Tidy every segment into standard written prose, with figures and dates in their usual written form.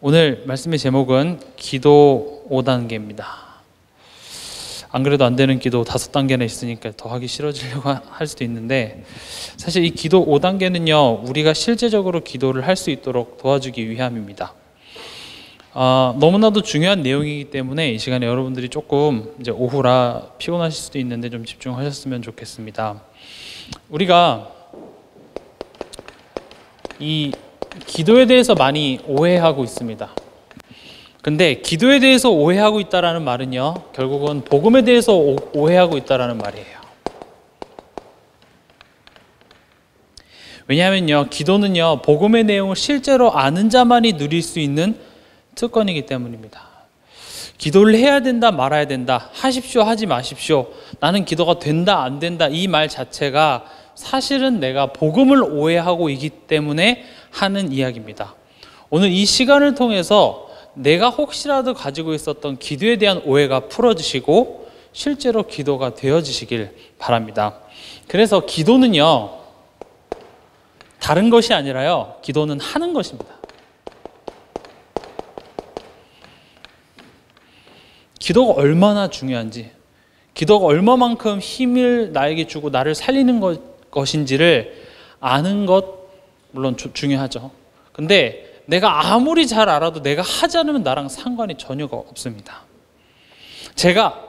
오늘 말씀의 제목은 기도 5단계입니다. 안 그래도 안 되는 기도 5단계나 있으니까 더 하기 싫어지려고 할 수도 있는데, 사실 이 기도 5단계는요 우리가 실제적으로 기도를 할 수 있도록 도와주기 위함입니다. 너무나도 중요한 내용이기 때문에 이 시간에 여러분들이 조금 이제 오후라 피곤하실 수도 있는데 좀 집중하셨으면 좋겠습니다. 우리가 이 기도에 대해서 많이 오해하고 있습니다. 근데 기도에 대해서 오해하고 있다라는 말은요 결국은 복음에 대해서 오해하고 있다라는 말이에요. 왜냐하면요 기도는요 복음의 내용을 실제로 아는 자만이 누릴 수 있는 특권이기 때문입니다. 기도를 해야 된다 말아야 된다, 하십시오 하지 마십시오, 나는 기도가 된다 안 된다, 이 말 자체가 사실은 내가 복음을 오해하고 있기 때문에 하는 이야기입니다. 오늘 이 시간을 통해서 내가 혹시라도 가지고 있었던 기도에 대한 오해가 풀어지시고 실제로 기도가 되어지시길 바랍니다. 그래서 기도는요 다른 것이 아니라요 기도는 하는 것입니다. 기도가 얼마나 중요한지, 기도가 얼마만큼 힘을 나에게 주고 나를 살리는 것인지를 아는 것 물론 중요하죠. 근데 내가 아무리 잘 알아도 내가 하지 않으면 나랑 상관이 전혀 없습니다. 제가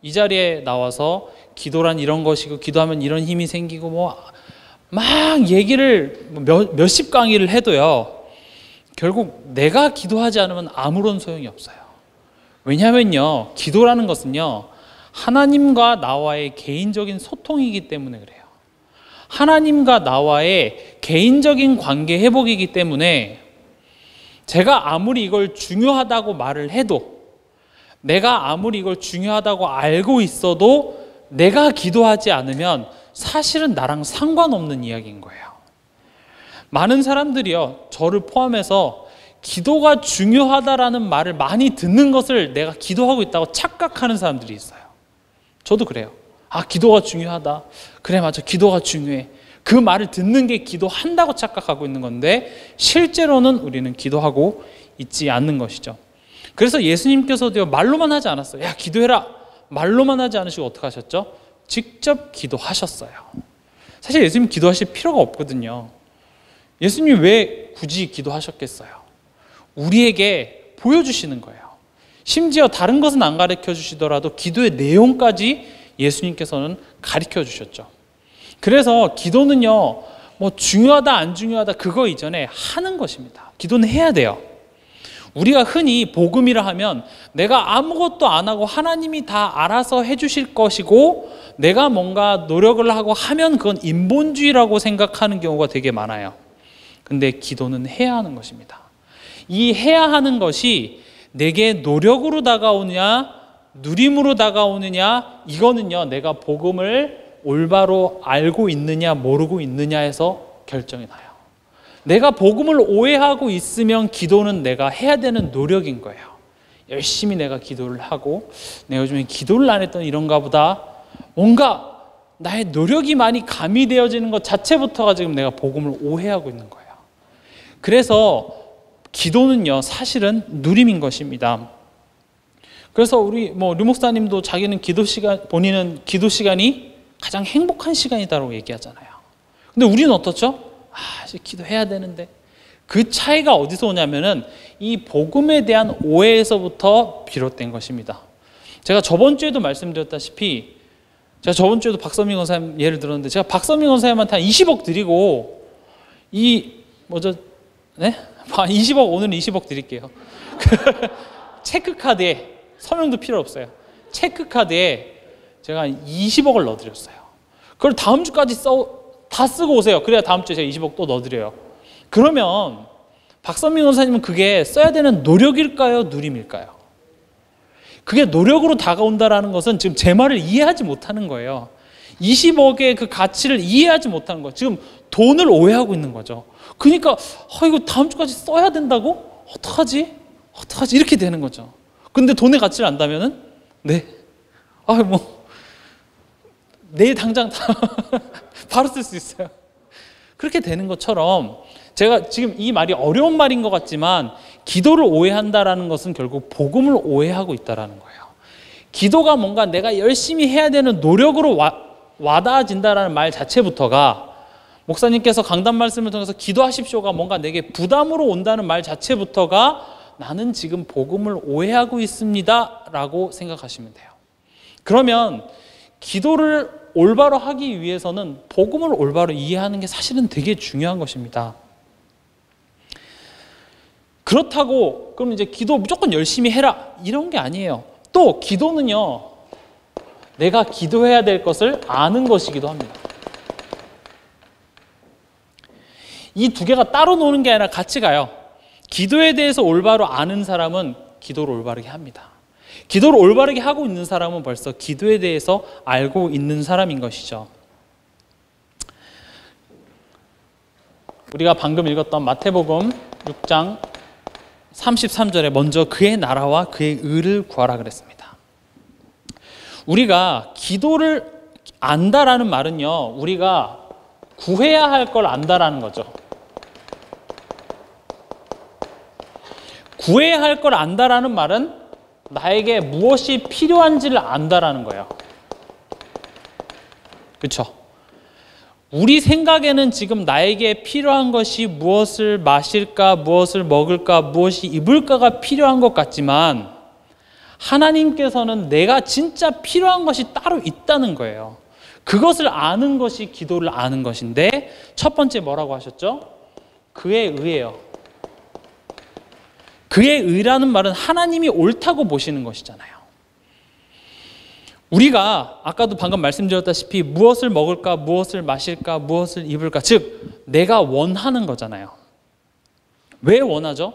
이 자리에 나와서 기도란 이런 것이고 기도하면 이런 힘이 생기고 뭐 막 얘기를 몇십 강의를 해도요 결국 내가 기도하지 않으면 아무런 소용이 없어요. 왜냐하면요 기도라는 것은요 하나님과 나와의 개인적인 소통이기 때문에 그래요. 하나님과 나와의 개인적인 관계 회복이기 때문에 제가 아무리 이걸 중요하다고 말을 해도, 내가 아무리 이걸 중요하다고 알고 있어도 내가 기도하지 않으면 사실은 나랑 상관없는 이야기인 거예요. 많은 사람들이요 저를 포함해서 기도가 중요하다라는 말을 많이 듣는 것을 내가 기도하고 있다고 착각하는 사람들이 있어요. 저도 그래요. 기도가 중요하다, 그래 맞아 기도가 중요해, 그 말을 듣는 게 기도한다고 착각하고 있는 건데 실제로는 우리는 기도하고 있지 않는 것이죠. 그래서 예수님께서도 말로만 하지 않았어요. 야 기도해라 말로만 하지 않으시고 어떻게 하셨죠? 직접 기도하셨어요. 사실 예수님 기도하실 필요가 없거든요. 예수님이 왜 굳이 기도하셨겠어요? 우리에게 보여주시는 거예요. 심지어 다른 것은 안 가르쳐 주시더라도 기도의 내용까지 예수님께서는 가르쳐 주셨죠. 그래서 기도는요 뭐 중요하다 안 중요하다 그거 이전에 하는 것입니다. 기도는 해야 돼요. 우리가 흔히 복음이라 하면 내가 아무것도 안 하고 하나님이 다 알아서 해주실 것이고 내가 뭔가 노력을 하고 하면 그건 인본주의라고 생각하는 경우가 되게 많아요. 근데 기도는 해야 하는 것입니다. 이 해야 하는 것이 내게 노력으로 다가오느냐 누림으로 다가오느냐, 이거는요 내가 복음을 올바로 알고 있느냐 모르고 있느냐에서 결정이 나요. 내가 복음을 오해하고 있으면 기도는 내가 해야 되는 노력인 거예요. 열심히 내가 기도를 하고 내가 요즘에 기도를 안 했던 이런가 보다, 뭔가 나의 노력이 많이 가미되어지는 것 자체부터가 지금 내가 복음을 오해하고 있는 거예요. 그래서 기도는요 사실은 누림인 것입니다. 그래서 우리 류 목사님도 자기는 본인은 기도 시간이 가장 행복한 시간이다라고 얘기하잖아요. 근데 우리는 어떻죠? 이제 기도해야 되는데. 그 차이가 어디서 오냐면은 이 복음에 대한 오해에서부터 비롯된 것입니다. 제가 저번 주에도 말씀드렸다시피, 제가 저번 주에도 박선민 권사님 예를 들었는데, 제가 박선민 권사님한테 한 20억 드리고 20억, 오늘은 20억 드릴게요. 체크카드에, 서명도 필요 없어요. 체크카드에 제가 20억을 넣어드렸어요. 그걸 다음 주까지 다 쓰고 오세요. 그래야 다음 주에 제가 20억 또 넣어드려요. 그러면 박선민 원사님은 그게 써야 되는 노력일까요? 누림일까요? 그게 노력으로 다가온다라는 것은 지금 제 말을 이해하지 못하는 거예요. 20억의 그 가치를 이해하지 못하는 거예요. 지금 돈을 오해하고 있는 거죠. 그러니까 이거 다음 주까지 써야 된다고? 어떡하지? 이렇게 되는 거죠. 근데 돈의 가치를 안다면은 내일 당장 바로 쓸 수 있어요. 그렇게 되는 것처럼 제가 지금 이 말이 어려운 말인 것 같지만 기도를 오해한다라는 것은 결국 복음을 오해하고 있다라는 거예요. 기도가 뭔가 내가 열심히 해야 되는 노력으로 와닿아진다라는 말 자체부터가, 목사님께서 강단 말씀을 통해서 기도하십시오가 뭔가 내게 부담으로 온다는 말 자체부터가 나는 지금 복음을 오해하고 있습니다 라고 생각하시면 돼요. 그러면 기도를 올바로 하기 위해서는 복음을 올바로 이해하는 게 사실은 되게 중요한 것입니다. 그렇다고 그럼 이제 기도 무조건 열심히 해라 이런 게 아니에요. 또 기도는요, 내가 기도해야 될 것을 아는 것이기도 합니다. 이 두 개가 따로 노는 게 아니라 같이 가요. 기도에 대해서 올바로 아는 사람은 기도를 올바르게 합니다. 기도를 올바르게 하고 있는 사람은 벌써 기도에 대해서 알고 있는 사람인 것이죠. 우리가 방금 읽었던 마태복음 6장 33절에 먼저 그의 나라와 그의 의를 구하라 그랬습니다. 우리가 기도를 안다라는 말은요, 우리가 구해야 할 걸 안다라는 거죠. 구해야 할 걸 안다라는 말은 나에게 무엇이 필요한지를 안다라는 거예요. 그렇죠? 우리 생각에는 지금 나에게 필요한 것이 무엇을 마실까, 무엇을 먹을까, 무엇이 입을까가 필요한 것 같지만 하나님께서는 내가 진짜 필요한 것이 따로 있다는 거예요. 그것을 아는 것이 기도를 아는 것인데, 첫 번째 뭐라고 하셨죠? 그의 의예요. 그의 의라는 말은 하나님이 옳다고 보시는 것이잖아요. 우리가 아까도 방금 말씀드렸다시피 무엇을 먹을까, 무엇을 마실까, 무엇을 입을까, 즉 내가 원하는 거잖아요. 왜 원하죠?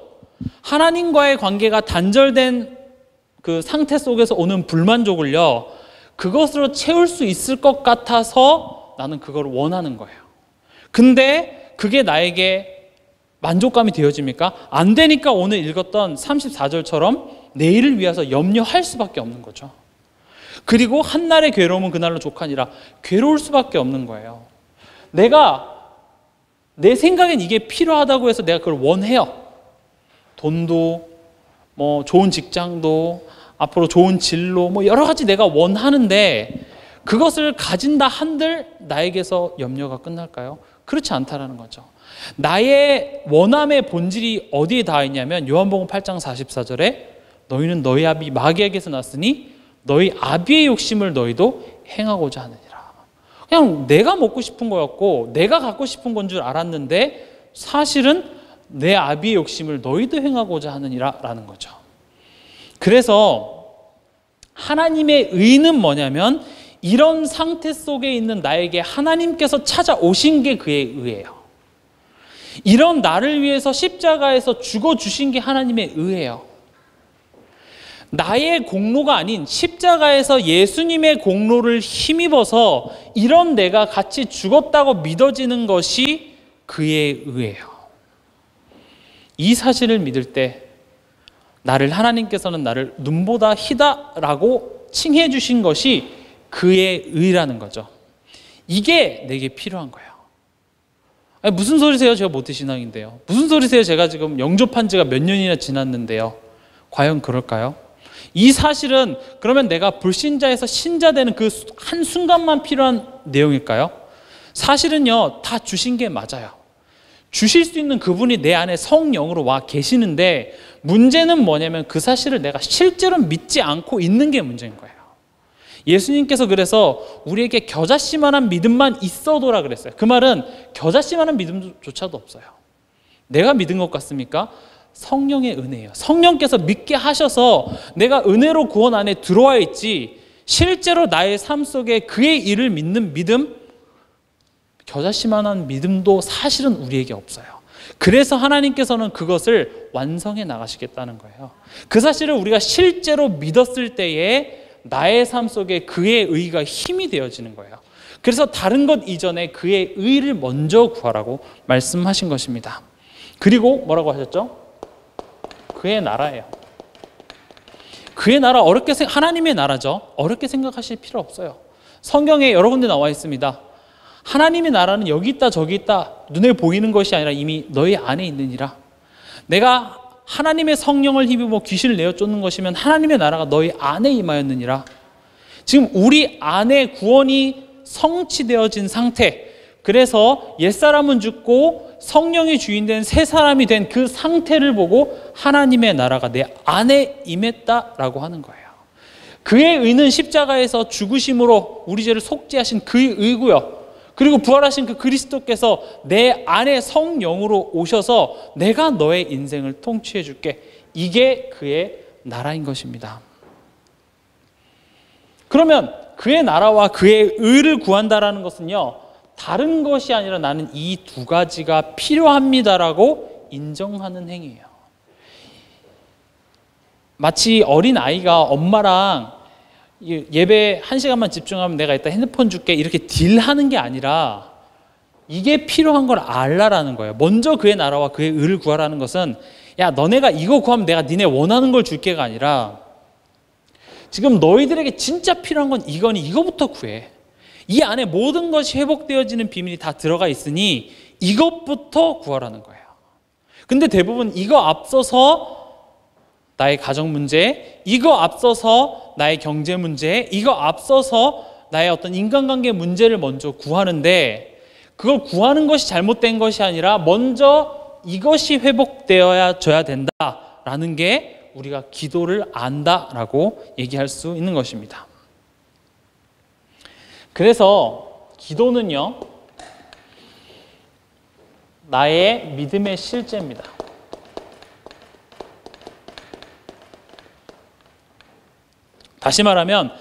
하나님과의 관계가 단절된 그 상태 속에서 오는 불만족을요, 그것으로 채울 수 있을 것 같아서 나는 그걸 원하는 거예요. 근데 그게 나에게 만족감이 되어집니까? 안 되니까 오늘 읽었던 34절처럼 내일을 위해서 염려할 수밖에 없는 거죠. 그리고 한날의 괴로움은 그날로 족하니라, 괴로울 수밖에 없는 거예요. 내 생각엔 이게 필요하다고 해서 내가 그걸 원해요. 돈도, 좋은 직장도, 앞으로 좋은 진로, 여러 가지 내가 원하는데 그것을 가진다 한들 나에게서 염려가 끝날까요? 그렇지 않다라는 거죠. 나의 원함의 본질이 어디에 닿아 있냐면 요한복음 8장 44절에 너희는 너희 아비 마귀에게서 났으니 너희 아비의 욕심을 너희도 행하고자 하느니라. 그냥 내가 먹고 싶은 거였고 내가 갖고 싶은 건 줄 알았는데 사실은 내 아비의 욕심을 너희도 행하고자 하느니라 라는 거죠. 그래서 하나님의 의는 뭐냐면 이런 상태 속에 있는 나에게 하나님께서 찾아오신 게 그의 의예요. 이런 나를 위해서 십자가에서 죽어주신 게 하나님의 의예요. 나의 공로가 아닌 십자가에서 예수님의 공로를 힘입어서 이런 내가 같이 죽었다고 믿어지는 것이 그의 의예요. 이 사실을 믿을 때 하나님께서는 나를 눈보다 희다라고 칭해 주신 것이 그의 의라는 거죠. 이게 내게 필요한 거예요. 아니, 무슨 소리세요? 제가 모태신앙인데요. 무슨 소리세요? 제가 지금 영접한 지가 몇 년이나 지났는데요. 과연 그럴까요? 이 사실은 그러면 내가 불신자에서 신자 되는 그 한순간만 필요한 내용일까요? 사실은요, 다 주신 게 맞아요. 주실 수 있는 그분이 내 안에 성령으로 와 계시는데 문제는 뭐냐면 그 사실을 내가 실제로 믿지 않고 있는 게 문제인 거예요. 예수님께서 그래서 우리에게 겨자씨만한 믿음만 있어도라 그랬어요. 그 말은 겨자씨만한 믿음조차도 없어요. 내가 믿은 것 같습니까? 성령의 은혜예요. 성령께서 믿게 하셔서 내가 은혜로 구원 안에 들어와 있지, 실제로 나의 삶 속에 그의 일을 믿는 믿음, 겨자씨만한 믿음도 사실은 우리에게 없어요. 그래서 하나님께서는 그것을 완성해 나가시겠다는 거예요. 그 사실을 우리가 실제로 믿었을 때에 나의 삶 속에 그의 의가 힘이 되어지는 거예요. 그래서 다른 것 이전에 그의 의를 먼저 구하라고 말씀하신 것입니다. 그리고 뭐라고 하셨죠? 그의 나라예요. 그의 나라, 하나님의 나라죠. 어렵게 생각하실 필요 없어요. 성경에 여러 군데 나와 있습니다. 하나님의 나라는 여기 있다 저기 있다 눈에 보이는 것이 아니라 이미 너희 안에 있느니라. 내가 하나님의 성령을 힘입어 귀신을 내어 쫓는 것이면 하나님의 나라가 너희 안에 임하였느니라. 지금 우리 안에 구원이 성취되어진 상태, 그래서 옛사람은 죽고 성령이 주인된 새 사람이 된 그 상태를 보고 하나님의 나라가 내 안에 임했다라고 하는 거예요. 그의 의는 십자가에서 죽으심으로 우리 죄를 속죄하신 그의 의고요. 그리고 부활하신 그 그리스도께서 내 안에 성령으로 오셔서 내가 너의 인생을 통치해 줄게. 이게 그의 나라인 것입니다. 그러면 그의 나라와 그의 의를 구한다라는 것은요, 다른 것이 아니라 나는 이 두 가지가 필요합니다라고 인정하는 행위예요. 마치 어린 아이가 엄마랑 예배 1시간만 집중하면 내가 이따 핸드폰 줄게 이렇게 딜하는 게 아니라 이게 필요한 걸 알라라는 거예요. 먼저 그의 나라와 그의 의를 구하라는 것은 야 너네가 이거 구하면 내가 니네 원하는 걸 줄게가 아니라 지금 너희들에게 진짜 필요한 건 이거니 이거부터 구해. 이 안에 모든 것이 회복되어지는 비밀이 다 들어가 있으니 이것부터 구하라는 거예요. 근데 대부분 이거 앞서서 나의 가정 문제, 이거 앞서서 나의 경제 문제, 이거 앞서서 나의 어떤 인간관계 문제를 먼저 구하는데 그걸 구하는 것이 잘못된 것이 아니라 먼저 이것이 회복되어야 된다라는 게 우리가 기도를 안다라고 얘기할 수 있는 것입니다. 그래서 기도는요, 나의 믿음의 실제입니다. 다시 말하면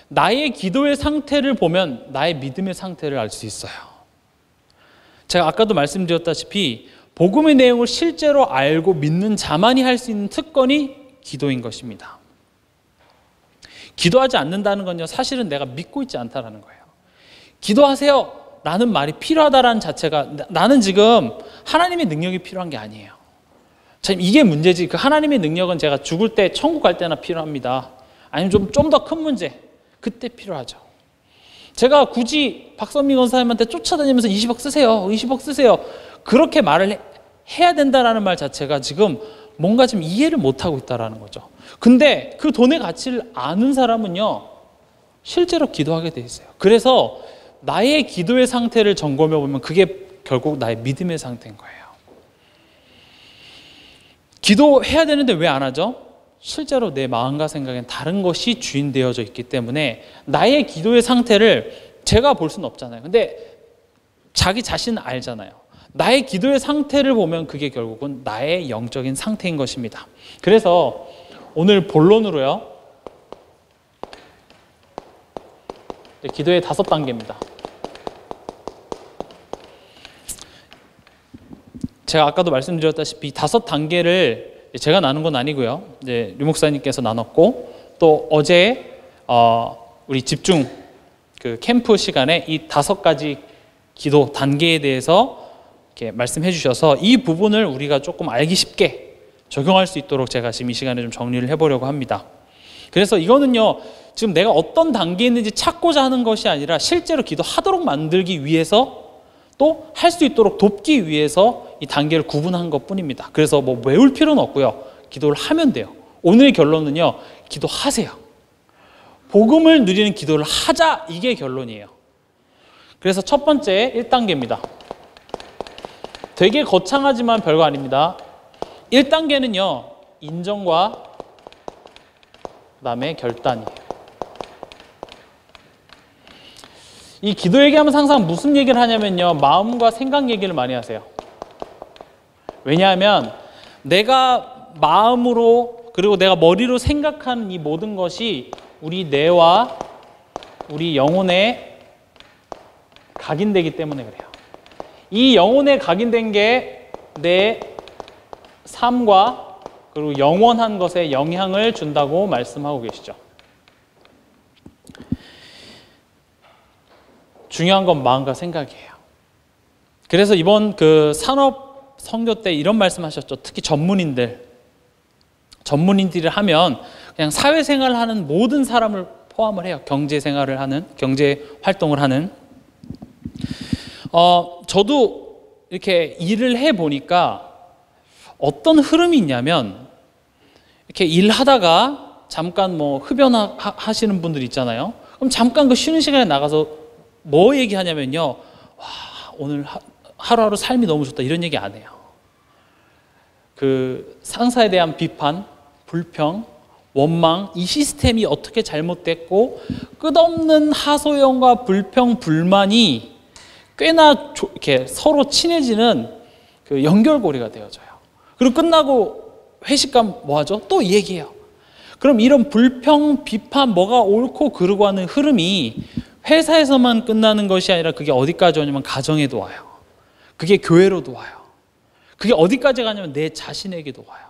나의 기도의 상태를 보면 나의 믿음의 상태를 알 수 있어요. 제가 아까도 말씀드렸다시피 복음의 내용을 실제로 알고 믿는 자만이 할 수 있는 특권이 기도인 것입니다. 기도하지 않는다는 건요, 사실은 내가 믿고 있지 않다라는 거예요. 기도하세요 라는 말이 필요하다라는 자체가 나는 지금 하나님의 능력이 필요한 게 아니에요. 참 이게 문제지. 그 하나님의 능력은 제가 죽을 때 천국 갈 때나 필요합니다. 아니면 좀 더 큰 문제 그때 필요하죠. 제가 굳이 박선미 권사님한테 쫓아다니면서 20억 쓰세요 20억 쓰세요 그렇게 말을 해야 된다라는 말 자체가 지금 뭔가 좀 이해를 못하고 있다는 거죠. 근데 그 돈의 가치를 아는 사람은요 실제로 기도하게 돼 있어요. 그래서 나의 기도의 상태를 점검해 보면 그게 결국 나의 믿음의 상태인 거예요. 기도해야 되는데 왜 안 하죠? 실제로 내 마음과 생각엔 다른 것이 주인되어져 있기 때문에 나의 기도의 상태를 제가 볼 수는 없잖아요. 근데 자기 자신은 알잖아요. 나의 기도의 상태를 보면 그게 결국은 나의 영적인 상태인 것입니다. 그래서 오늘 본론으로요, 기도의 5단계입니다. 제가 아까도 말씀드렸다시피 5단계를 제가 나눈 건 아니고요. 이제 류 목사님께서 나눴고 또 어제 우리 집중 그 캠프 시간에 이 5가지 기도 단계에 대해서 이렇게 말씀해 주셔서 이 부분을 우리가 조금 알기 쉽게 적용할 수 있도록 제가 지금 이 시간에 좀 정리를 해보려고 합니다. 그래서 이거는요, 지금 내가 어떤 단계에 있는지 찾고자 하는 것이 아니라 실제로 기도하도록 만들기 위해서 또 할 수 있도록 돕기 위해서 이 단계를 구분한 것 뿐입니다. 그래서 뭐 외울 필요는 없고요. 기도를 하면 돼요. 오늘의 결론은요, 기도하세요. 복음을 누리는 기도를 하자, 이게 결론이에요. 그래서 첫 번째 1단계입니다. 되게 거창하지만 별거 아닙니다. 1단계는요, 인정과 그다음에 결단이에요. 이 기도 얘기하면 항상 무슨 얘기를 하냐면요, 마음과 생각 얘기를 많이 하세요. 왜냐하면 내가 마음으로 그리고 내가 머리로 생각하는 이 모든 것이 우리 뇌와 우리 영혼에 각인되기 때문에 그래요. 이 영혼에 각인된 게 내 삶과 그리고 영원한 것에 영향을 준다고 말씀하고 계시죠. 중요한 건 마음과 생각이에요. 그래서 이번 그 산업 선교 때 이런 말씀하셨죠. 특히 전문인들이 하면 그냥 사회생활을 하는 모든 사람을 포함을 해요. 경제 생활을 하는, 경제 활동을 하는. 저도 이렇게 일을 해 보니까 어떤 흐름이 있냐면, 이렇게 일하다가 잠깐 뭐 흡연하시는 분들 있잖아요. 그럼 잠깐 그 쉬는 시간에 나가서 뭐 얘기하냐면요, 와, 오늘 하루하루 삶이 너무 좋다, 이런 얘기 안 해요. 그 상사에 대한 비판, 불평, 원망, 이 시스템이 어떻게 잘못됐고 끝없는 하소연과 불평, 불만이 꽤나 이렇게 서로 친해지는 그 연결고리가 되어져요. 그리고 끝나고 회식 가면 뭐 하죠? 또 얘기해요. 그럼 이런 불평, 비판, 뭐가 옳고 그르고 하는 흐름이 회사에서만 끝나는 것이 아니라 그게 어디까지 오냐면 가정에도 와요. 그게 교회로도 와요. 그게 어디까지 가냐면 내 자신에게도 와요.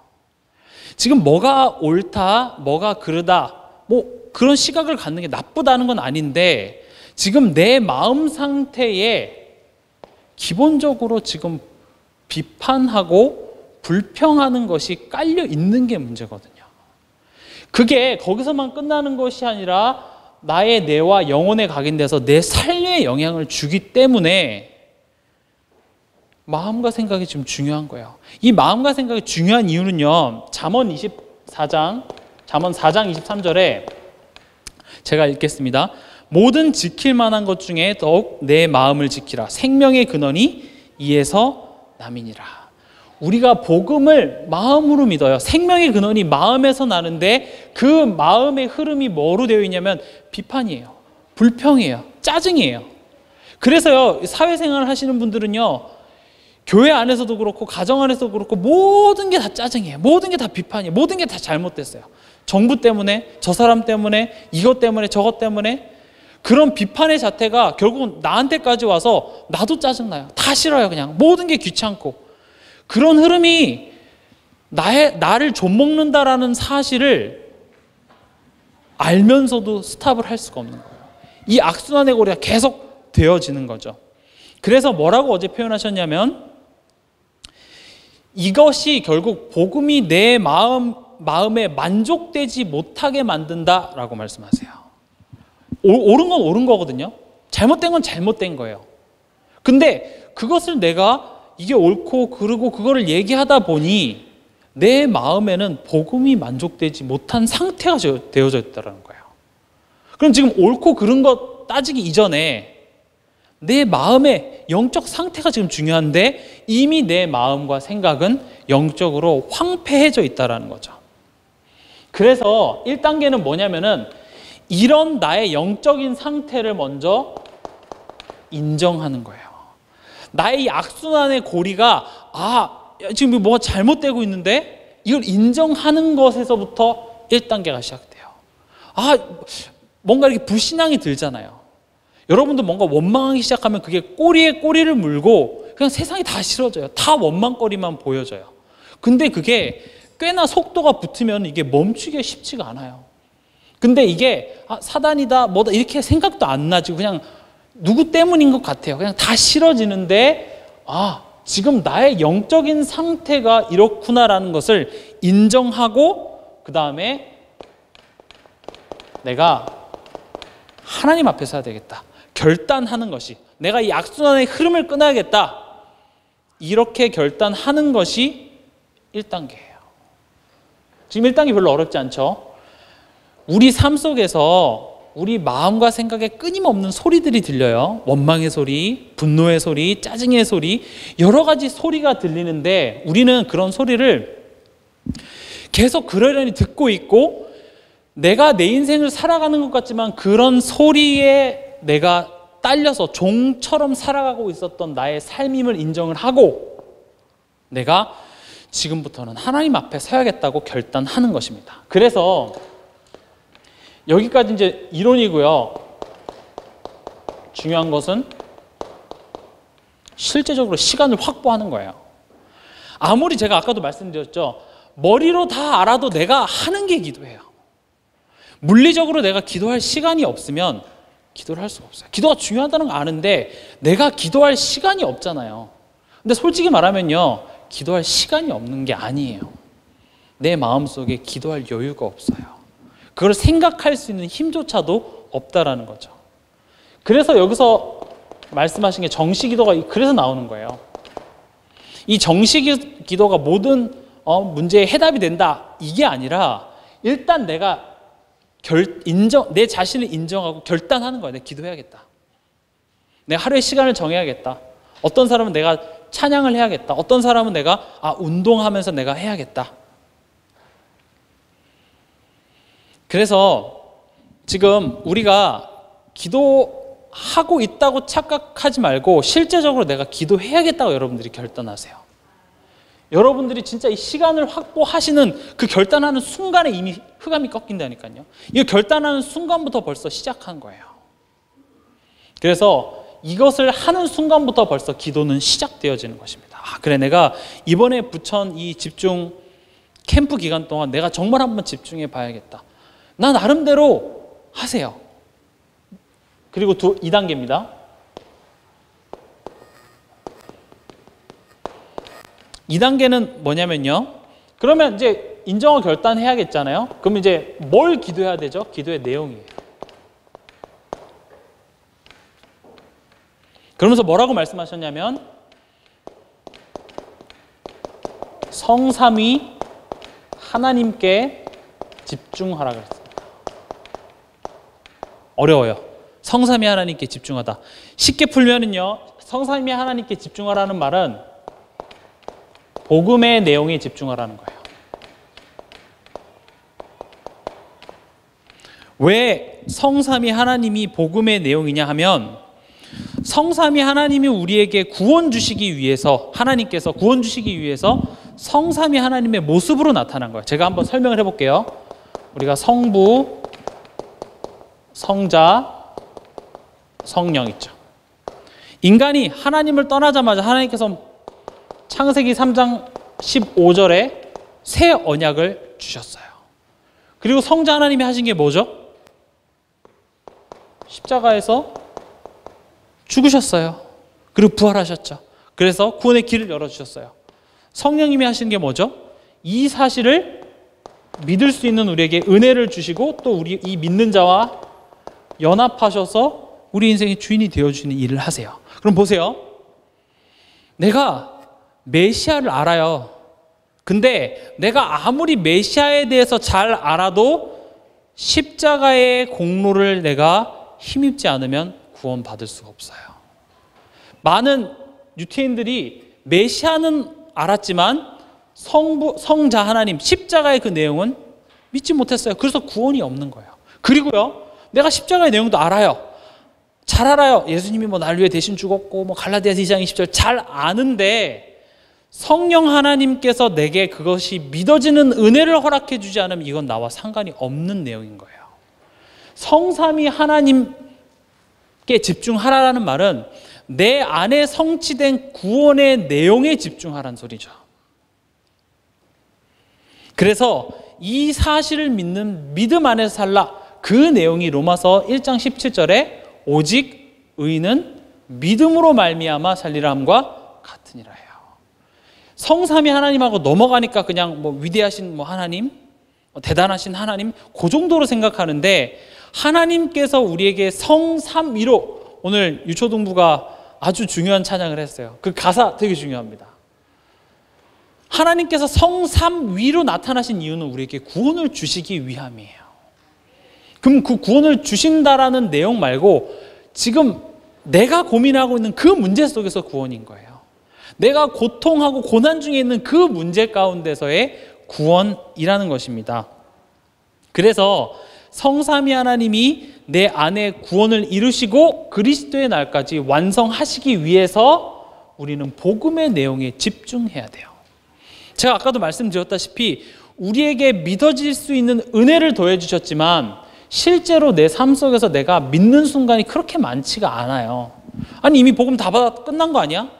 지금 뭐가 옳다, 뭐가 그르다, 뭐 그런 시각을 갖는 게 나쁘다는 건 아닌데, 지금 내 마음 상태에 기본적으로 지금 비판하고 불평하는 것이 깔려 있는 게 문제거든요. 그게 거기서만 끝나는 것이 아니라 나의 뇌와 영혼에 각인돼서 내 삶에 영향을 주기 때문에 마음과 생각이 지금 중요한 거예요. 이 마음과 생각이 중요한 이유는요, 잠언 4장 23절에 제가 읽겠습니다. 모든 지킬 만한 것 중에 더욱 내 마음을 지키라. 생명의 근원이 이에서 남이니라. 우리가 복음을 마음으로 믿어요. 생명의 근원이 마음에서 나는데 그 마음의 흐름이 뭐로 되어 있냐면 비판이에요, 불평이에요, 짜증이에요. 그래서요, 사회생활 하시는 분들은요, 교회 안에서도 그렇고 가정 안에서도 그렇고 모든 게 다 짜증이에요. 모든 게 다 비판이에요. 모든 게 다 잘못됐어요. 정부 때문에, 저 사람 때문에, 이것 때문에, 저것 때문에. 그런 비판의 자태가 결국은 나한테까지 와서 나도 짜증나요. 다 싫어요. 그냥 모든 게 귀찮고. 그런 흐름이 나를 좀먹는다라는 사실을 알면서도 스탑을 할 수가 없는 거예요. 이 악순환의 고리가 계속 되어지는 거죠. 그래서 뭐라고 어제 표현하셨냐면, 이것이 결국 복음이 내 마음에 만족되지 못하게 만든다라고 말씀하세요. 옳은 건 옳은 거거든요. 잘못된 건 잘못된 거예요. 근데 그것을 내가 이게 옳고 그르고 그거를 얘기하다 보니 내 마음에는 복음이 만족되지 못한 상태가 되어져 있다는 거예요. 그럼 지금 옳고 그른 것 따지기 이전에 내 마음의 영적 상태가 지금 중요한데, 이미 내 마음과 생각은 영적으로 황폐해져 있다는 거죠. 그래서 1단계는 뭐냐면은, 이런 나의 영적인 상태를 먼저 인정하는 거예요. 나의 이 악순환의 고리가, 지금 뭐가 잘못되고 있는데, 이걸 인정하는 것에서부터 1단계가 시작돼요. 뭔가 이렇게 불신앙이 들잖아요. 여러분도 뭔가 원망하기 시작하면 그게 꼬리에 꼬리를 물고 그냥 세상이 다 싫어져요. 다 원망거리만 보여져요. 근데 그게 꽤나 속도가 붙으면 이게 멈추기가 쉽지가 않아요. 근데 이게 사단이다 뭐다 이렇게 생각도 안 나지, 그냥 누구 때문인 것 같아요. 그냥 다 싫어지는데, 지금 나의 영적인 상태가 이렇구나라는 것을 인정하고, 그 다음에 내가 하나님 앞에 서야 되겠다, 결단하는 것이, 내가 이 악순환의 흐름을 끊어야겠다, 이렇게 결단하는 것이 1단계예요. 지금 1단계 별로 어렵지 않죠? 우리 삶 속에서 우리 마음과 생각에 끊임없는 소리들이 들려요. 원망의 소리, 분노의 소리, 짜증의 소리, 여러 가지 소리가 들리는데, 우리는 그런 소리를 계속 그러려니 듣고 있고, 내가 내 인생을 살아가는 것 같지만 그런 소리에 내가 딸려서 종처럼 살아가고 있었던 나의 삶임을 인정을 하고, 내가 지금부터는 하나님 앞에 서야겠다고 결단하는 것입니다. 그래서 여기까지 이제 이론이고요. 중요한 것은 실제적으로 시간을 확보하는 거예요. 아무리 제가 아까도 말씀드렸죠, 머리로 다 알아도 내가 하는 게 기도예요. 물리적으로 내가 기도할 시간이 없으면 기도를 할 수가 없어요. 기도가 중요하다는 거 아는데 내가 기도할 시간이 없잖아요. 근데 솔직히 말하면요, 기도할 시간이 없는 게 아니에요. 내 마음속에 기도할 여유가 없어요. 그걸 생각할 수 있는 힘조차도 없다라는 거죠. 그래서 여기서 말씀하신 게 정시 기도가 그래서 나오는 거예요. 이 정시 기도가 모든 문제의 해답이 된다 이게 아니라 일단 내가 내 자신을 인정하고 결단하는 거야. 내가 기도해야겠다. 내가 하루에 시간을 정해야겠다. 어떤 사람은 내가 찬양을 해야겠다. 어떤 사람은 내가 운동하면서 내가 해야겠다. 그래서 지금 우리가 기도하고 있다고 착각하지 말고 실제적으로 내가 기도해야겠다고 여러분들이 결단하세요. 여러분들이 진짜 이 시간을 확보하시는 그 결단하는 순간에 이미 흑암이 꺾인다니까요. 이 결단하는 순간부터 벌써 시작한 거예요. 그래서 이것을 하는 순간부터 벌써 기도는 시작되어지는 것입니다. 그래, 내가 이번에 부천 이 집중 캠프 기간 동안 내가 정말 한번 집중해 봐야겠다. 나 나름대로 하세요. 그리고 2단계입니다. 2단계는 뭐냐면요. 그러면 이제 인정하고 결단해야겠잖아요. 그럼 이제 뭘 기도해야 되죠? 기도의 내용이에요. 그러면서 뭐라고 말씀하셨냐면 성삼위 하나님께 집중하라 그랬습니다. 어려워요. 성삼위 하나님께 집중하다. 쉽게 풀면은요, 성삼위 하나님께 집중하라는 말은 복음의 내용에 집중하라는 거예요. 왜 성삼위 하나님이 복음의 내용이냐 하면 성삼위 하나님이 우리에게 구원 주시기 위해서, 하나님께서 구원 주시기 위해서 성삼위 하나님의 모습으로 나타난 거예요. 제가 한번 설명을 해볼게요. 우리가 성부, 성자, 성령 있죠. 인간이 하나님을 떠나자마자 하나님께서 창세기 3장 15절에 새 언약을 주셨어요. 그리고 성자 하나님이 하신 게 뭐죠? 십자가에서 죽으셨어요. 그리고 부활하셨죠. 그래서 구원의 길을 열어주셨어요. 성령님이 하신 게 뭐죠? 이 사실을 믿을 수 있는 우리에게 은혜를 주시고 또 우리 이 믿는 자와 연합하셔서 우리 인생의 주인이 되어주시는 일을 하세요. 그럼 보세요. 내가 메시아를 알아요. 근데 내가 아무리 메시아에 대해서 잘 알아도 십자가의 공로를 내가 힘입지 않으면 구원받을 수가 없어요. 많은 유태인들이 메시아는 알았지만 성자 하나님, 십자가의 그 내용은 믿지 못했어요. 그래서 구원이 없는 거예요. 그리고요, 내가 십자가의 내용도 알아요. 잘 알아요. 예수님이 나를 위해 대신 죽었고 갈라디아서 2장 20절 잘 아는데 성령 하나님께서 내게 그것이 믿어지는 은혜를 허락해 주지 않으면 이건 나와 상관이 없는 내용인 거예요. 성삼위 하나님께 집중하라는 말은 내 안에 성취된 구원의 내용에 집중하라는 소리죠. 그래서 이 사실을 믿는 믿음 안에서 살라, 그 내용이 로마서 1장 17절에 오직 의인은 믿음으로 말미암아 살리라 함과 같으니라 해요. 성삼위 하나님하고 넘어가니까 그냥 위대하신 하나님, 대단하신 하나님, 그 정도로 생각하는데 하나님께서 우리에게 성삼위로, 오늘 유초동부가 아주 중요한 찬양을 했어요. 그 가사 되게 중요합니다. 하나님께서 성삼위로 나타나신 이유는 우리에게 구원을 주시기 위함이에요. 그럼 그 구원을 주신다라는 내용 말고 지금 내가 고민하고 있는 그 문제 속에서 구원인 거예요. 내가 고통하고 고난 중에 있는 그 문제 가운데서의 구원이라는 것입니다. 그래서 성삼위 하나님이 내 안에 구원을 이루시고 그리스도의 날까지 완성하시기 위해서 우리는 복음의 내용에 집중해야 돼요. 제가 아까도 말씀드렸다시피 우리에게 믿어질 수 있는 은혜를 더해주셨지만 실제로 내 삶 속에서 내가 믿는 순간이 그렇게 많지가 않아요. 아니 이미 복음 다 받아 끝난 거 아니야?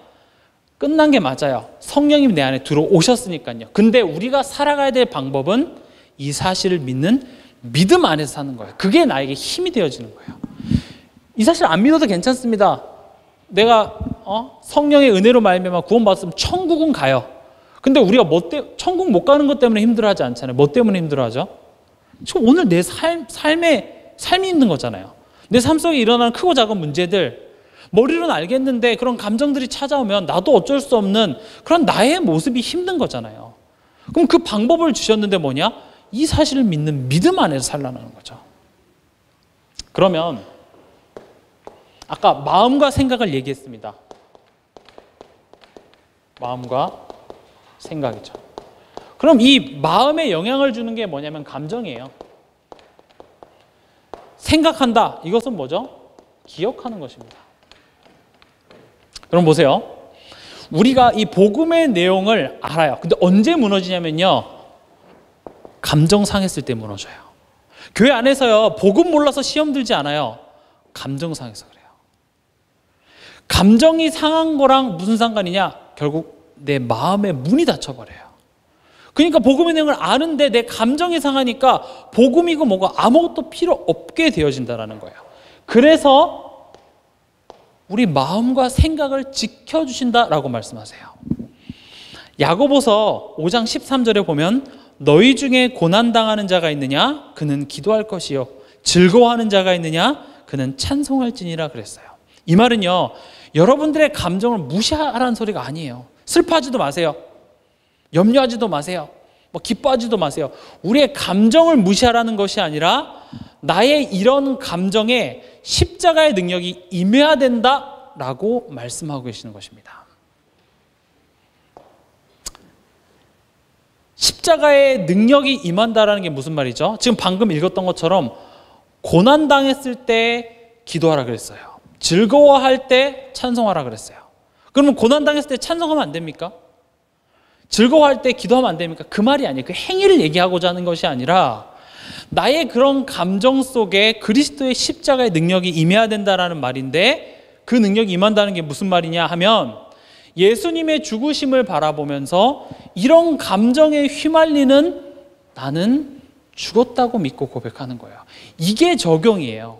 끝난 게 맞아요. 성령님이 내 안에 들어오셨으니까요. 근데 우리가 살아가야 될 방법은 이 사실을 믿는 믿음 안에서 사는 거예요. 그게 나에게 힘이 되어지는 거예요. 이 사실 안 믿어도 괜찮습니다. 내가 성령의 은혜로 말미암아 구원받았으면 천국은 가요. 근데 우리가 천국 못 가는 것 때문에 힘들어하지 않잖아요. 뭐 때문에 힘들어하죠? 지금 오늘 내 삶이 있는 거잖아요. 내 삶 속에 일어나는 크고 작은 문제들, 머리로는 알겠는데 그런 감정들이 찾아오면 나도 어쩔 수 없는 그런 나의 모습이 힘든 거잖아요. 그럼 그 방법을 주셨는데 뭐냐? 이 사실을 믿는 믿음 안에서 살라는 거죠. 그러면 아까 마음과 생각을 얘기했습니다. 마음과 생각이죠. 그럼 이 마음에 영향을 주는 게 뭐냐면 감정이에요. 생각한다. 이것은 뭐죠? 기억하는 것입니다. 그럼 보세요. 우리가 이 복음의 내용을 알아요. 근데 언제 무너지냐면요. 감정 상했을 때 무너져요. 교회 안에서요. 복음 몰라서 시험 들지 않아요. 감정 상해서 그래요. 감정이 상한 거랑 무슨 상관이냐? 결국 내 마음의 문이 닫혀버려요. 그러니까 복음의 내용을 아는데 내 감정이 상하니까 복음이고 뭐가 아무것도 필요 없게 되어진다는 거예요. 그래서 우리 마음과 생각을 지켜주신다라고 말씀하세요. 야고보서 5장 13절에 보면 너희 중에 고난당하는 자가 있느냐? 그는 기도할 것이요. 즐거워하는 자가 있느냐? 그는 찬송할지니라 그랬어요. 이 말은요. 여러분들의 감정을 무시하라는 소리가 아니에요. 슬퍼하지도 마세요. 염려하지도 마세요. 기뻐하지도 마세요. 우리의 감정을 무시하라는 것이 아니라 나의 이런 감정에 십자가의 능력이 임해야 된다라고 말씀하고 계시는 것입니다. 십자가의 능력이 임한다라는 게 무슨 말이죠? 지금 방금 읽었던 것처럼 고난당했을 때 기도하라 그랬어요. 즐거워할 때 찬송하라 그랬어요. 그러면 고난당했을 때 찬송하면 안 됩니까? 즐거워할 때 기도하면 안 됩니까? 그 말이 아니에요. 그 행위를 얘기하고자 하는 것이 아니라 나의 그런 감정 속에 그리스도의 십자가의 능력이 임해야 된다라는 말인데 그 능력이 임한다는 게 무슨 말이냐 하면 예수님의 죽으심을 바라보면서 이런 감정에 휘말리는 나는 죽었다고 믿고 고백하는 거예요. 이게 적용이에요.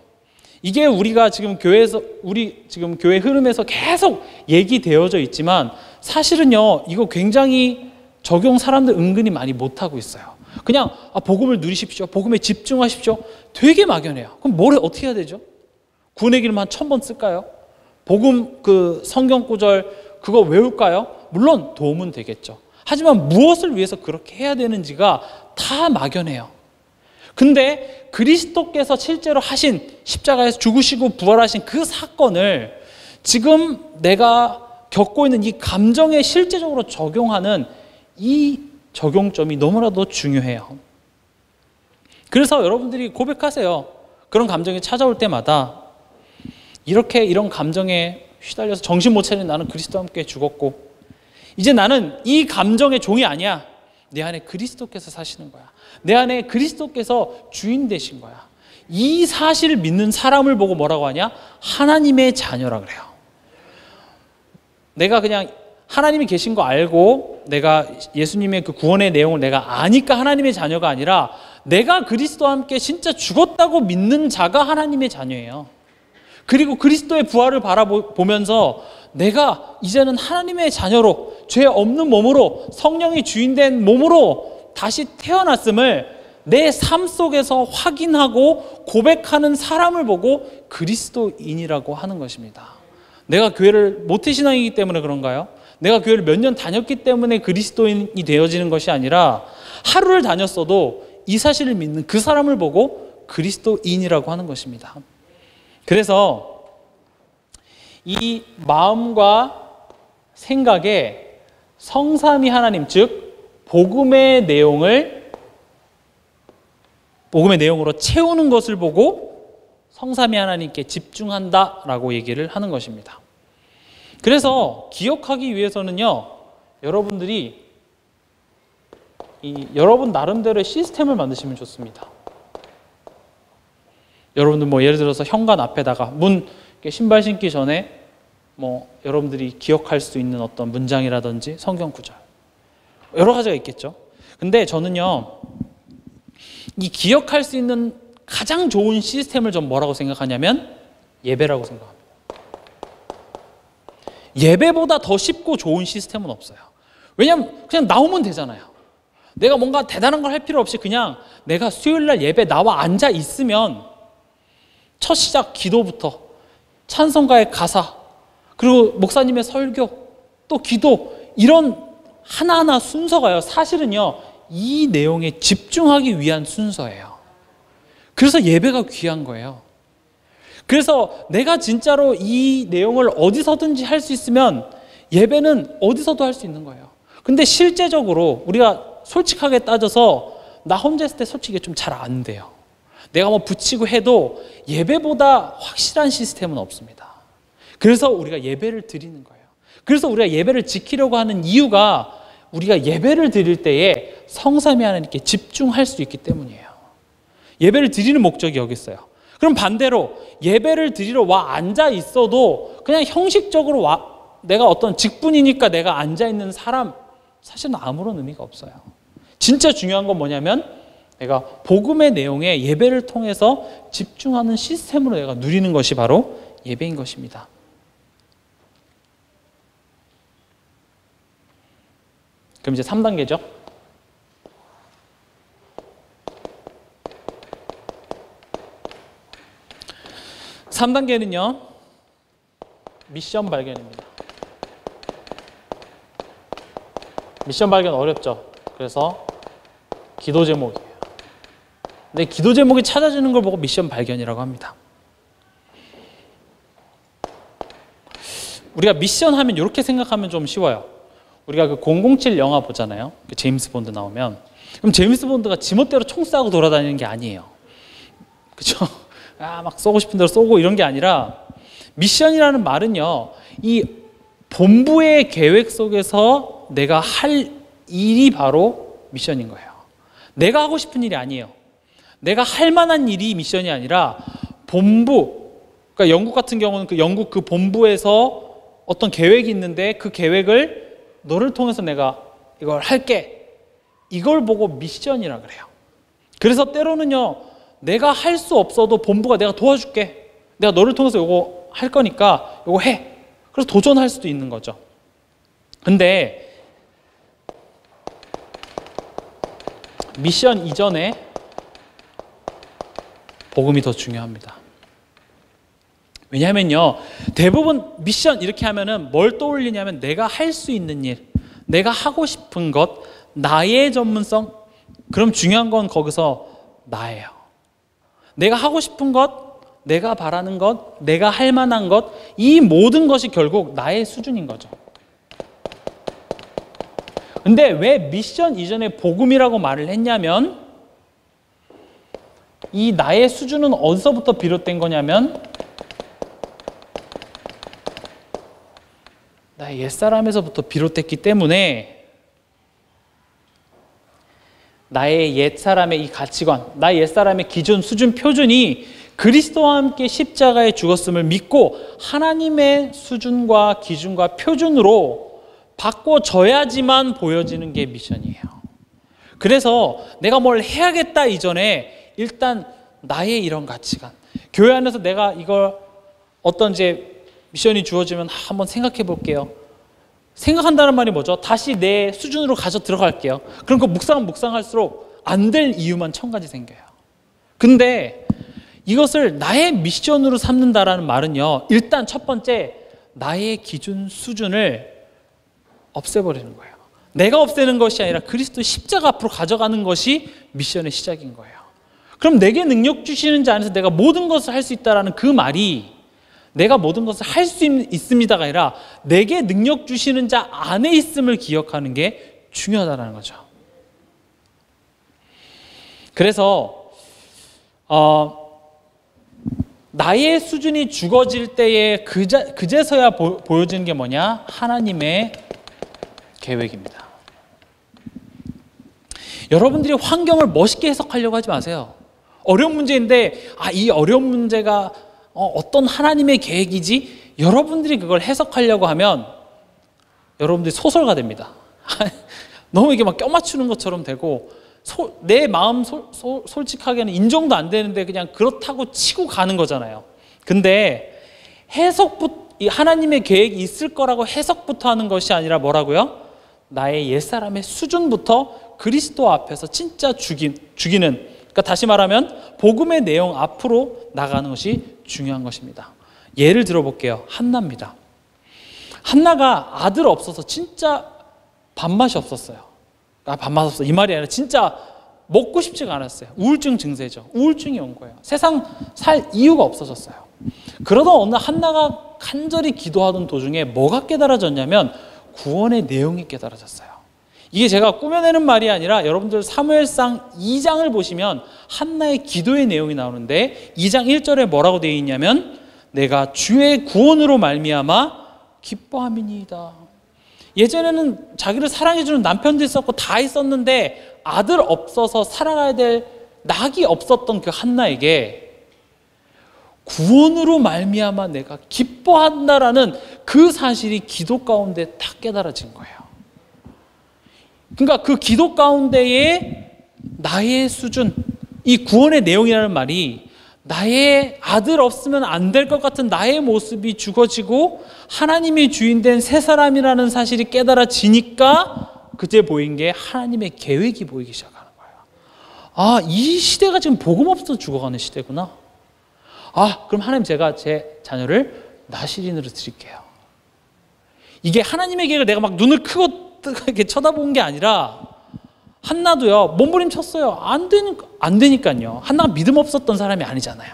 이게 우리가 지금 교회에서 우리 지금 교회 흐름에서 계속 얘기되어져 있지만 사실은요 이거 굉장히 적용 사람들 은근히 많이 못하고 있어요. 그냥 복음을 누리십시오. 복음에 집중하십시오. 되게 막연해요. 그럼 뭘 어떻게 해야 되죠? 구원의 기름 한 1000번 쓸까요? 복음 그 성경 구절 그거 외울까요? 물론 도움은 되겠죠. 하지만 무엇을 위해서 그렇게 해야 되는지가 다 막연해요. 근데 그리스도께서 실제로 하신 십자가에서 죽으시고 부활하신 그 사건을 지금 내가 겪고 있는 이 감정에 실제적으로 적용하는 이 적용점이 너무나도 중요해요. 그래서 여러분들이 고백하세요. 그런 감정이 찾아올 때마다 이렇게 이런 감정에 휘달려서 정신 못 차린 나는 그리스도와 함께 죽었고 이제 나는 이 감정의 종이 아니야. 내 안에 그리스도께서 사시는 거야. 내 안에 그리스도께서 주인 되신 거야. 이 사실을 믿는 사람을 보고 뭐라고 하냐? 하나님의 자녀라 그래요. 내가 그냥 하나님이 계신 거 알고 내가 예수님의 그 구원의 내용을 내가 아니까 하나님의 자녀가 아니라 내가 그리스도와 함께 진짜 죽었다고 믿는 자가 하나님의 자녀예요. 그리고 그리스도의 부활을 바라보면서 내가 이제는 하나님의 자녀로 죄 없는 몸으로 성령이 주인된 몸으로 다시 태어났음을 내 삶 속에서 확인하고 고백하는 사람을 보고 그리스도인이라고 하는 것입니다. 내가 교회를 모태신앙이기 때문에 그런가요? 내가 교회를 몇 년 다녔기 때문에 그리스도인이 되어지는 것이 아니라 하루를 다녔어도 이 사실을 믿는 그 사람을 보고 그리스도인이라고 하는 것입니다. 그래서 이 마음과 생각에 성삼위 하나님, 즉 복음의 내용으로 채우는 것을 보고 성삼위 하나님께 집중한다라고 얘기를 하는 것입니다. 그래서 기억하기 위해서는요, 여러분들이 여러분 나름대로의 시스템을 만드시면 좋습니다. 여러분들 예를 들어서 현관 앞에다가 문 신발 신기 전에 여러분들이 기억할 수 있는 어떤 문장이라든지 성경 구절 여러 가지가 있겠죠. 근데 저는요 이 기억할 수 있는 가장 좋은 시스템을 좀 뭐라고 생각하냐면 예배라고 생각합니다. 예배보다 더 쉽고 좋은 시스템은 없어요. 왜냐하면 그냥 나오면 되잖아요. 내가 뭔가 대단한 걸 할 필요 없이 그냥 내가 수요일날 예배 나와 앉아 있으면 첫 시작 기도부터 찬송가의 가사 그리고 목사님의 설교, 또 기도, 이런 하나하나 순서가요, 사실은요, 이 내용에 집중하기 위한 순서예요. 그래서 예배가 귀한 거예요. 그래서 내가 진짜로 이 내용을 어디서든지 할 수 있으면 예배는 어디서도 할 수 있는 거예요. 근데 실제적으로 우리가 솔직하게 따져서 나 혼자 있을 때 솔직히 좀 잘 안 돼요. 내가 뭐 붙이고 해도 예배보다 확실한 시스템은 없습니다. 그래서 우리가 예배를 드리는 거예요. 그래서 우리가 예배를 지키려고 하는 이유가 우리가 예배를 드릴 때에 성삼위 하나님께 집중할 수 있기 때문이에요. 예배를 드리는 목적이 여기 있어요. 그럼 반대로 예배를 드리러 와 앉아 있어도 그냥 형식적으로 내가 어떤 직분이니까 내가 앉아 있는 사람, 사실은 아무런 의미가 없어요. 진짜 중요한 건 뭐냐면 내가 복음의 내용에 예배를 통해서 집중하는 시스템으로 내가 누리는 것이 바로 예배인 것입니다. 그럼 이제 3단계죠. 3단계는요, 미션 발견입니다. 미션 발견 어렵죠. 그래서 기도 제목이에요. 근데 기도 제목이 찾아지는 걸 보고 미션 발견이라고 합니다. 우리가 미션 하면 이렇게 생각하면 좀 쉬워요. 우리가 그 007 영화 보잖아요. 그 제임스 본드 나오면. 그럼 제임스 본드가 지멋대로 총 쏴고 돌아다니는 게 아니에요. 그렇죠? 막 쏘고 싶은 대로 쏘고 이런 게 아니라, 미션이라는 말은요, 이 본부의 계획 속에서 내가 할 일이 바로 미션인 거예요. 내가 하고 싶은 일이 아니에요. 내가 할 만한 일이 미션이 아니라 본부, 그러니까 영국 같은 경우는 그 영국 그 본부에서 어떤 계획이 있는데 그 계획을 너를 통해서 내가 이걸 할게, 이걸 보고 미션이라 그래요. 그래서 때로는요, 내가 할 수 없어도 본부가 내가 도와줄게, 내가 너를 통해서 이거 할 거니까 이거 해, 그래서 도전할 수도 있는 거죠. 근데 미션 이전에 복음이 더 중요합니다. 왜냐하면요, 대부분 미션 이렇게 하면은 뭘 떠올리냐면 내가 할 수 있는 일, 내가 하고 싶은 것, 나의 전문성. 그럼 중요한 건 거기서 나예요. 내가 하고 싶은 것, 내가 바라는 것, 내가 할 만한 것, 이 모든 것이 결국 나의 수준인 거죠. 근데 왜 미션 이전에 복음이라고 말을 했냐면, 이 나의 수준은 어디서부터 비롯된 거냐면 나의 옛사람에서부터 비롯됐기 때문에, 나의 옛사람의 이 가치관, 나의 옛사람의 기준, 수준, 표준이 그리스도와 함께 십자가에 죽었음을 믿고 하나님의 수준과 기준과 표준으로 바꿔져야지만 보여지는 게 미션이에요. 그래서 내가 뭘 해야겠다 이전에 일단 나의 이런 가치관, 교회 안에서 내가 이걸 어떤 이제 미션이 주어지면 한번 생각해 볼게요. 생각한다는 말이 뭐죠? 다시 내 수준으로 가져 들어갈게요. 그럼 그 묵상할수록 안 될 이유만 1000가지 생겨요. 근데 이것을 나의 미션으로 삼는다라는 말은요, 일단 첫 번째 나의 기준 수준을 없애버리는 거예요. 내가 없애는 것이 아니라 그리스도 십자가 앞으로 가져가는 것이 미션의 시작인 거예요. 그럼 내게 능력 주시는 자 안에서 내가 모든 것을 할 수 있다라는 그 말이 내가 모든 것을 할 수 있습니다가 아니라 내게 능력 주시는 자 안에 있음을 기억하는 게 중요하다는 거죠. 그래서 나의 수준이 죽어질 때에 그제서야 보여지는 게 뭐냐? 하나님의 계획입니다. 여러분들이 환경을 멋있게 해석하려고 하지 마세요. 어려운 문제인데 이 어려운 문제가 어떤 하나님의 계획이지? 여러분들이 그걸 해석하려고 하면 여러분들이 소설가 됩니다. 너무 이게 막 껴맞추는 것처럼 되고, 내 마음 솔직하게는 인정도 안 되는데 그냥 그렇다고 치고 가는 거잖아요. 근데 하나님의 계획이 있을 거라고 해석부터 하는 것이 아니라 뭐라고요? 나의 옛사람의 수준부터 그리스도 앞에서 진짜 죽이는, 그러니까 다시 말하면 복음의 내용 앞으로 나가는 것이 중요한 것입니다. 예를 들어볼게요. 한나입니다. 한나가 아들 없어서 진짜 밥맛이 없었어요. 밥맛 없어 이 말이 아니라 진짜 먹고 싶지가 않았어요. 우울증 증세죠. 우울증이 온 거예요. 세상 살 이유가 없어졌어요. 그러다 어느 한나가 간절히 기도하던 도중에 뭐가 깨달아졌냐면 구원의 내용이 깨달아졌어요. 이게 제가 꾸며내는 말이 아니라 여러분들 사무엘상 2장을 보시면 한나의 기도의 내용이 나오는데 2장 1절에 뭐라고 되어 있냐면 내가 주의 구원으로 말미암아 기뻐함이니이다. 예전에는 자기를 사랑해주는 남편도 있었고 다 있었는데 아들 없어서 살아가야 될 낙이 없었던 그 한나에게 구원으로 말미암아 내가 기뻐한다라는 그 사실이 기도 가운데 딱 깨달아진 거예요. 그러니까 그 기도 가운데에 나의 수준, 이 구원의 내용이라는 말이 나의 아들 없으면 안 될 것 같은 나의 모습이 죽어지고 하나님이 주인된 새 사람이라는 사실이 깨달아지니까 그때 보인 게 하나님의 계획이 보이기 시작하는 거예요. 아, 이 시대가 지금 복음 없어서 죽어가는 시대구나. 아, 그럼 하나님 제가 제 자녀를 나시린으로 드릴게요. 이게 하나님의 계획을 내가 막 눈을 크고 이렇게 쳐다본 게 아니라 한나도요 몸부림쳤어요. 안 되니까요. 한나가 믿음 없었던 사람이 아니잖아요.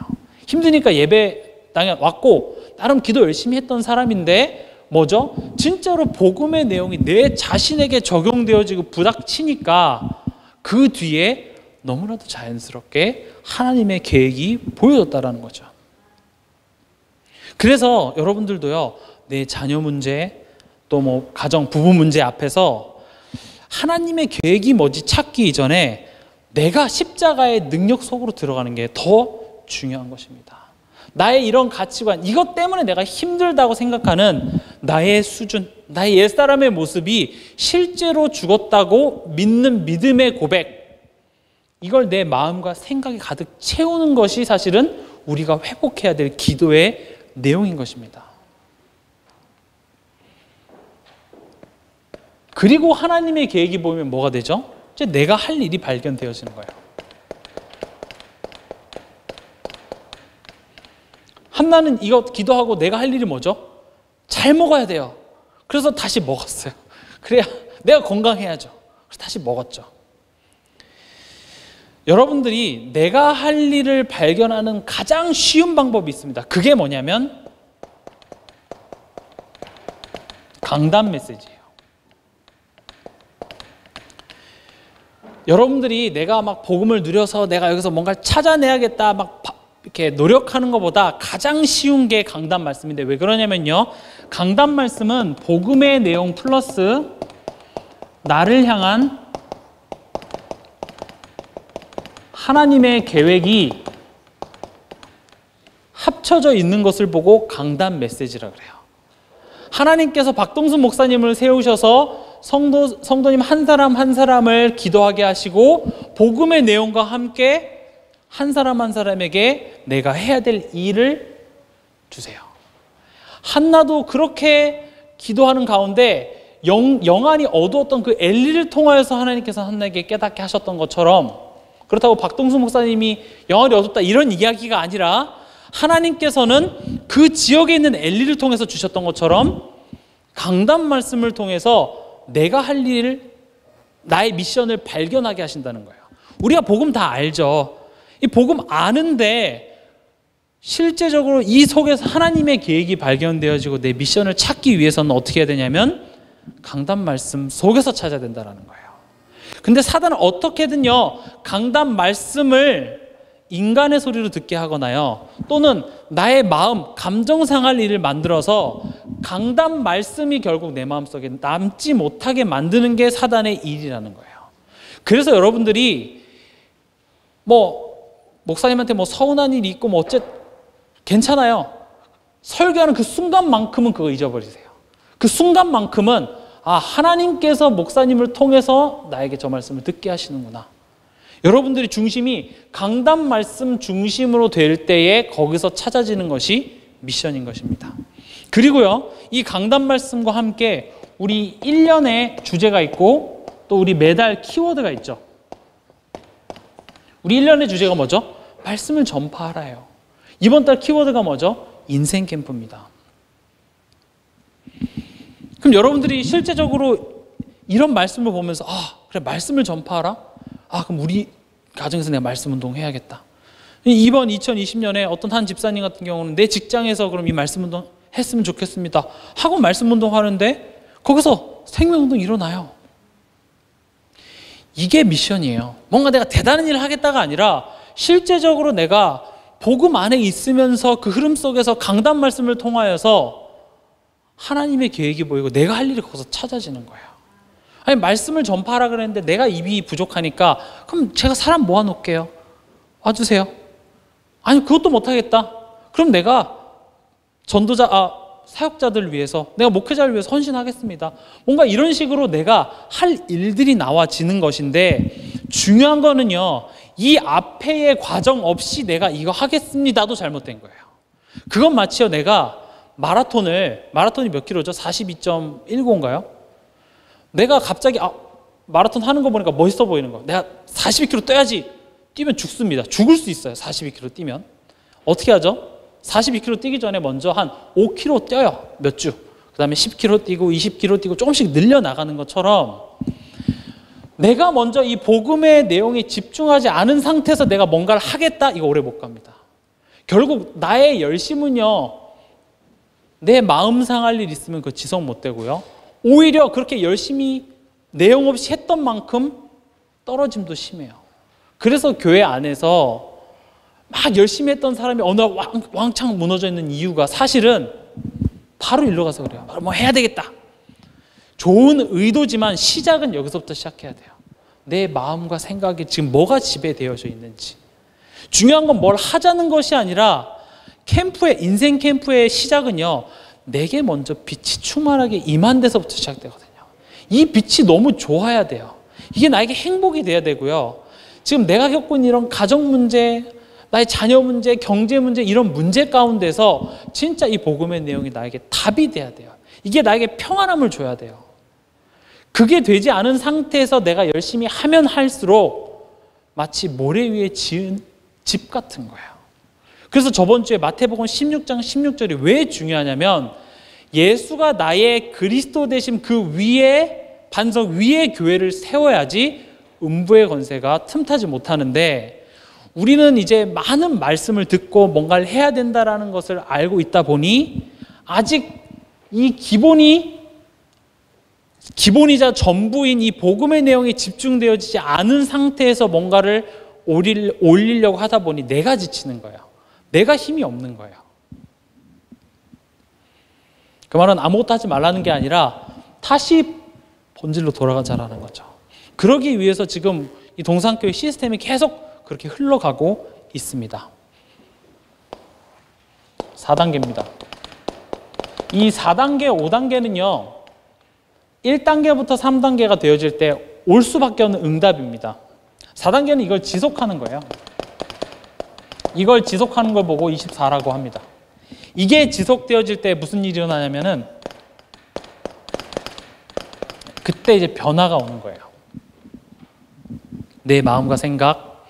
힘드니까 예배 당연 왔고 나름 기도 열심히 했던 사람인데 뭐죠? 진짜로 복음의 내용이 내 자신에게 적용되어지고 부닥치니까 그 뒤에 너무나도 자연스럽게 하나님의 계획이 보여졌다라는 거죠. 그래서 여러분들도요 내 자녀 문제 또 뭐 가정 부부 문제 앞에서 하나님의 계획이 뭔지 찾기 이전에 내가 십자가의 능력 속으로 들어가는 게 더 중요한 것입니다. 나의 이런 가치관, 이것 때문에 내가 힘들다고 생각하는 나의 수준, 나의 옛사람의 모습이 실제로 죽었다고 믿는 믿음의 고백, 이걸 내 마음과 생각이 가득 채우는 것이 사실은 우리가 회복해야 될 기도의 내용인 것입니다. 그리고 하나님의 계획이 보이면 뭐가 되죠? 이제 내가 할 일이 발견되어지는 거예요. 한나는 이거 기도하고 내가 할 일이 뭐죠? 잘 먹어야 돼요. 그래서 다시 먹었어요. 그래야 내가 건강해야죠. 그래서 다시 먹었죠. 여러분들이 내가 할 일을 발견하는 가장 쉬운 방법이 있습니다. 그게 뭐냐면 강단 메시지예요. 여러분들이 내가 막 복음을 누려서 내가 여기서 뭔가를 찾아내야겠다 막 이렇게 노력하는 것보다 가장 쉬운 게 강단 말씀인데 왜 그러냐면요. 강단 말씀은 복음의 내용 플러스 나를 향한 하나님의 계획이 합쳐져 있는 것을 보고 강단 메시지라 그래요. 하나님께서 박동순 목사님을 세우셔서 성도님 한 사람 한 사람을 기도하게 하시고 복음의 내용과 함께 한 사람 한 사람에게 내가 해야 될 일을 주세요. 한나도 그렇게 기도하는 가운데 영안이 어두웠던 그 엘리를 통하여서 하나님께서 한나에게 깨닫게 하셨던 것처럼, 그렇다고 박동순 목사님이 영안이 어둡다 이런 이야기가 아니라 하나님께서는 그 지역에 있는 엘리를 통해서 주셨던 것처럼 강단 말씀을 통해서 내가 할 일을, 나의 미션을 발견하게 하신다는 거예요. 우리가 복음 다 알죠. 이 복음 아는데 실제적으로 이 속에서 하나님의 계획이 발견되어지고 내 미션을 찾기 위해서는 어떻게 해야 되냐면 강단 말씀 속에서 찾아야 된다는 거예요. 근데 사단은 어떻게든요 강단 말씀을 인간의 소리로 듣게 하거나요 또는 나의 마음, 감정 상할 일을 만들어서 강단 말씀이 결국 내 마음속에 남지 못하게 만드는 게 사단의 일이라는 거예요. 그래서 여러분들이 목사님한테 서운한 일이 있고 괜찮아요. 설교하는 그 순간만큼은 그거 잊어버리세요. 그 순간만큼은 하나님께서 목사님을 통해서 나에게 저 말씀을 듣게 하시는구나. 여러분들이 중심이 강단 말씀 중심으로 될 때에 거기서 찾아지는 것이 미션인 것입니다. 그리고요, 이 강단 말씀과 함께 우리 1년에 주제가 있고 또 우리 매달 키워드가 있죠. 우리 1년의 주제가 뭐죠? 말씀을 전파하라예요. 이번 달 키워드가 뭐죠? 인생 캠프입니다. 그럼 여러분들이 실제적으로 이런 말씀을 보면서 그래 말씀을 전파하라? 그럼 우리 가정에서 내가 말씀 운동 해야겠다. 이번 2020년에 어떤 한 집사님 같은 경우는 내 직장에서 그럼 이 말씀 운동 했으면 좋겠습니다 하고 말씀 운동 하는데 거기서 생명 운동이 일어나요. 이게 미션이에요. 뭔가 내가 대단한 일을 하겠다가 아니라 실제적으로 내가 복음 안에 있으면서 그 흐름 속에서 강단 말씀을 통하여서 하나님의 계획이 보이고 내가 할 일이 거기서 찾아지는 거예요. 아니 말씀을 전파하라 그랬는데 내가 입이 부족하니까 그럼 제가 사람 모아놓을게요. 와주세요. 아니 그것도 못하겠다. 그럼 내가 사역자들을 위해서 내가 목회자를 위해서 헌신하겠습니다. 뭔가 이런 식으로 내가 할 일들이 나와지는 것인데 중요한 거는요. 이 앞에의 과정 없이 내가 이거 하겠습니다도 잘못된 거예요. 그건 마치요 내가 마라톤이 몇 킬로죠? 42.19인가요? 내가 갑자기 마라톤 하는 거 보니까 멋있어 보이는 거. 내가 42km 뛰어야지. 뛰면 죽습니다. 죽을 수 있어요. 42km 뛰면. 어떻게 하죠? 42km 뛰기 전에 먼저 한 5km 뛰어요. 몇 주. 그 다음에 10km 뛰고 20km 뛰고 조금씩 늘려나가는 것처럼 내가 먼저 이 복음의 내용에 집중하지 않은 상태에서 내가 뭔가를 하겠다? 이거 오래 못 갑니다. 결국 나의 열심은요. 내 마음 상할 일 있으면 그거 지속 못 되고요. 오히려 그렇게 열심히 내용 없이 했던 만큼 떨어짐도 심해요. 그래서 교회 안에서 막 열심히 했던 사람이 어느 날 왕창 무너져 있는 이유가 사실은 바로 일로 가서 그래요. 바로 뭐 해야 되겠다. 좋은 의도지만 시작은 여기서부터 시작해야 돼요. 내 마음과 생각이 지금 뭐가 지배되어져 있는지. 중요한 건 뭘 하자는 것이 아니라 인생 캠프의 시작은요. 내게 먼저 빛이 충만하게 임한 데서부터 시작되거든요. 이 빛이 너무 좋아야 돼요. 이게 나에게 행복이 돼야 되고요. 지금 내가 겪고 있는 이런 가정 문제, 나의 자녀 문제, 경제 문제 이런 문제 가운데서 진짜 이 복음의 내용이 나에게 답이 돼야 돼요. 이게 나에게 평안함을 줘야 돼요. 그게 되지 않은 상태에서 내가 열심히 하면 할수록 마치 모래 위에 지은 집 같은 거예요. 그래서 저번 주에 마태복음 16장 16절이 왜 중요하냐면 예수가 나의 그리스도 되심 그 위에 반석 위에 교회를 세워야지 음부의 권세가 틈타지 못하는데 우리는 이제 많은 말씀을 듣고 뭔가를 해야 된다는 것을 알고 있다 보니 아직 이 기본이자 전부인 이 복음의 내용에 집중되어지지 않은 상태에서 뭔가를 올리려고 하다 보니 내가 지치는 거예요. 내가 힘이 없는 거예요. 그 말은 아무것도 하지 말라는 게 아니라 다시 본질로 돌아가자라는 거죠. 그러기 위해서 지금 이 동산교회 시스템이 계속 그렇게 흘러가고 있습니다. 4단계입니다. 이 4단계, 5단계는요. 1단계부터 3단계가 되어질 때 올 수밖에 없는 응답입니다. 4단계는 이걸 지속하는 거예요. 이걸 지속하는 걸 보고 24라고 합니다. 이게 지속되어질 때 무슨 일이 일어나냐면은 그때 이제 변화가 오는 거예요. 내 마음과 생각,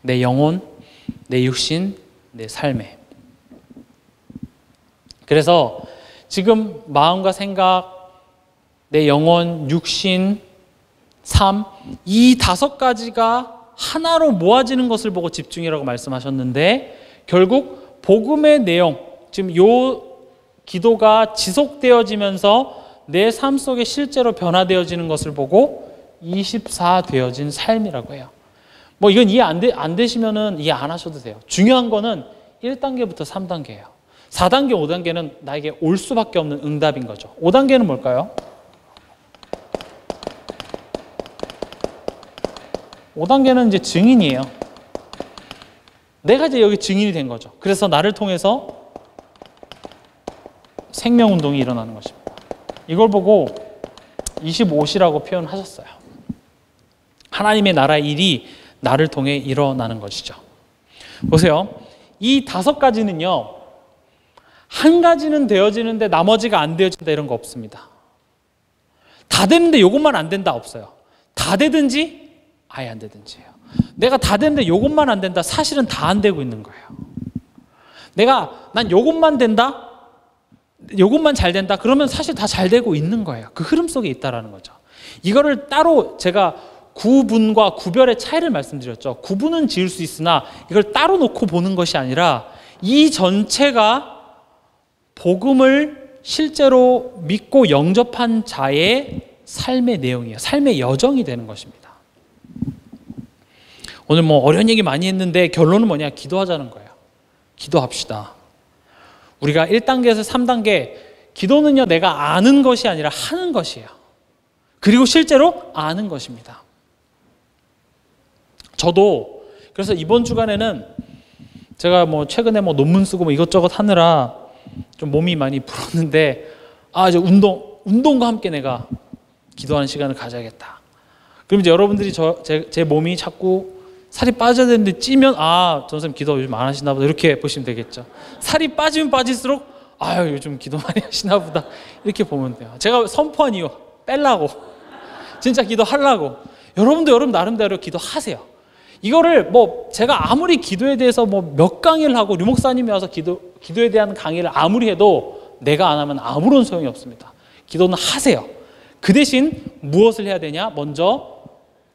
내 영혼, 내 육신, 내 삶에. 그래서 지금 마음과 생각, 내 영혼, 육신, 삶, 이 5가지가 하나로 모아지는 것을 보고 집중이라고 말씀하셨는데 결국 복음의 내용, 지금 요 기도가 지속되어지면서 내 삶 속에 실제로 변화되어지는 것을 보고 24 되어진 삶이라고 해요. 뭐 이건 이해 안 되시면은 이해 안 하셔도 돼요. 중요한 거는 1단계부터 3단계예요. 4단계, 5단계는 나에게 올 수밖에 없는 응답인 거죠. 5단계는 뭘까요? 5단계는 이제 증인이에요. 내가 이제 여기 증인이 된 거죠. 그래서 나를 통해서 생명운동이 일어나는 것입니다. 이걸 보고 25시라고 표현하셨어요. 하나님의 나라의 일이 나를 통해 일어나는 것이죠. 보세요. 이 5가지는요. 한 가지는 되어지는데 나머지가 안 되어진다 이런 거 없습니다. 다 되는데 이것만 안 된다 없어요. 다 되든지 아예 안 되든지예요. 내가 다 되는데 이것만 안 된다. 사실은 다 안 되고 있는 거예요. 난 이것만 된다. 요것만 잘 된다 그러면 사실 다 잘 되고 있는 거예요. 그 흐름 속에 있다라는 거죠. 이거를 따로 제가 구분과 구별의 차이를 말씀드렸죠. 구분은 지을 수 있으나 이걸 따로 놓고 보는 것이 아니라 이 전체가 복음을 실제로 믿고 영접한 자의 삶의 내용이에요. 삶의 여정이 되는 것입니다. 오늘 뭐 어려운 얘기 많이 했는데 결론은 뭐냐? 기도하자는 거예요. 기도합시다. 우리가 1단계에서 3단계, 기도는요, 내가 아는 것이 아니라 하는 것이에요. 그리고 실제로 아는 것입니다. 저도 그래서 이번 주간에는 제가 뭐 최근에 뭐 논문 쓰고 뭐 이것저것 하느라 좀 몸이 많이 불었는데, 이제 운동과 함께 내가 기도하는 시간을 가져야겠다. 그럼 이제 여러분들이 제 몸이 자꾸 살이 빠져야 되는데 찌면 전선생님 기도 요즘 안 하시나 보다 이렇게 보시면 되겠죠. 살이 빠지면 빠질수록 요즘 기도 많이 하시나 보다 이렇게 보면 돼요. 제가 선포한 이유 빼려고, 진짜 기도하려고. 여러분도 여러분 나름대로 기도하세요. 이거를 뭐 제가 아무리 기도에 대해서 뭐 몇 강의를 하고 류 목사님이 와서 기도에 대한 강의를 아무리 해도 내가 안 하면 아무런 소용이 없습니다. 기도는 하세요. 그 대신 무엇을 해야 되냐? 먼저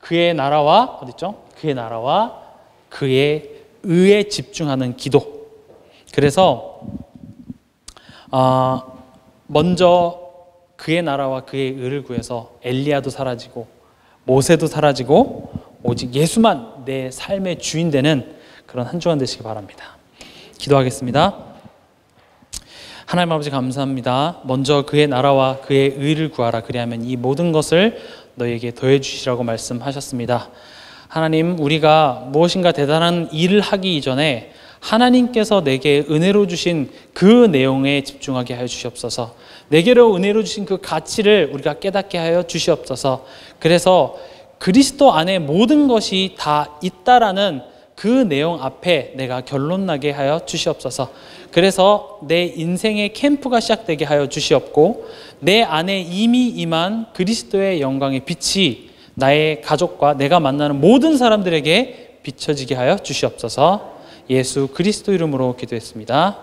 그의 나라와 어딨죠? 그의 나라와 그의 의에 집중하는 기도. 그래서 먼저 그의 나라와 그의 의를 구해서 엘리야도 사라지고 모세도 사라지고 오직 예수만 내 삶의 주인 되는 그런 한 주간 되시기 바랍니다. 기도하겠습니다. 하나님 아버지 감사합니다. 먼저 그의 나라와 그의 의를 구하라. 그리하면 이 모든 것을 너에게 더해 주시라고 말씀하셨습니다. 하나님, 우리가 무엇인가 대단한 일을 하기 이전에 하나님께서 내게 은혜로 주신 그 내용에 집중하게 하여 주시옵소서. 내게로 은혜로 주신 그 가치를 우리가 깨닫게 하여 주시옵소서. 그래서 그리스도 안에 모든 것이 다 있다라는 그 내용 앞에 내가 결론 나게 하여 주시옵소서. 그래서 내 인생의 캠프가 시작되게 하여 주시옵고, 내 안에 이미 임한 그리스도의 영광의 빛이 나의 가족과 내가 만나는 모든 사람들에게 비춰지게 하여 주시옵소서. 예수 그리스도 이름으로 기도했습니다.